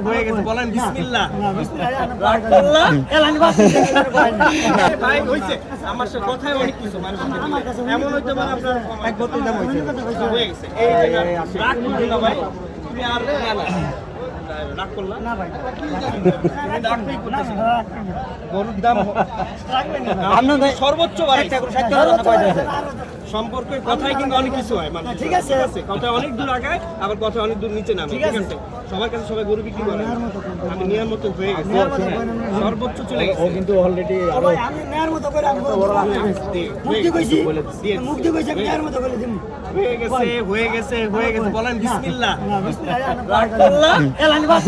হয়ে গেছে বলেন বিসমিল্লাহ। ভাই হইছে আমার সাথে কথাই অনেক কিছু মানে এমন হইতে পারে আপনার এক বোতল দাম হইছে হয়ে গেছে এই যে রাগ করবেন না ভাই তুমি আর না রাগ করলা না ভাই রাগই করতেছ গরুর দাম রাখবেন না আমরা সর্বোচ্চ বাড়াই সম্পর্কের কথাই কিন্তু অনেক কিছু হয় মানে ঠিক আছে কথা অনেক দূর আগায় আবার কথা অনেক দূর নিচে নামে ঠিক আছে সবার কাছে সবাই গরু বিক্রি করে আমি নেয়ার মতো হয়ে গেছে সর্বোচ্চ চলে গেছে ও কিন্তু অলরেডি ভাই আমি নেয়ার মতো করে আমি মুক্তি কইছি মুক্তি কইছি আমি নেয়ার মতো করে দিম হয়ে গেছে বলেন বিসমিল্লাহ। এলানি বাস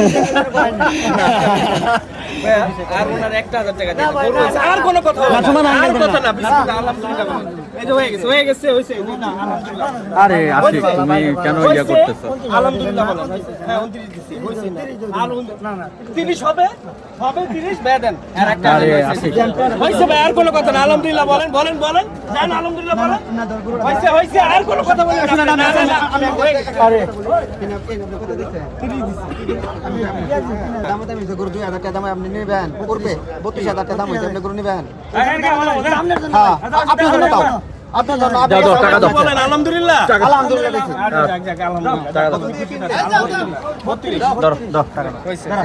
আর ওনার 1000 টাকা দিতে আর কোনো কথা না বিসমিল্লাহ আলহামদুলিল্লাহ এই যে হয়ে গেছে হইছে আরে আসি তুমি কেন ইয়া করতেছো আলহামদুলিল্লাহ বলেন হ্যাঁ 29 দিছি হইছে আর না 30 হবে 30 ভাই দেন আর একটা হইছে ভাই আর কোনো কথা না আলহামদুলিল্লাহ বলেন জান আলহামদুলিল্লাহ বলেন হইছে আর কোনো কথা বলেন না আমি আরে দাম গরু 2000 টাকা দাম আপনি নেবেন করবে 32000 টাকা দাম হইছে আপনি গরু নেবেন হ্যাঁ আপনার জন্য দাও আপনার জন্য দাও টাকা দাও বলেন আলহামদুলিল্লাহ আলহামদুলিল্লাহ আলহামদুলিল্লাহ টাকা দাও দাও টাকা দাও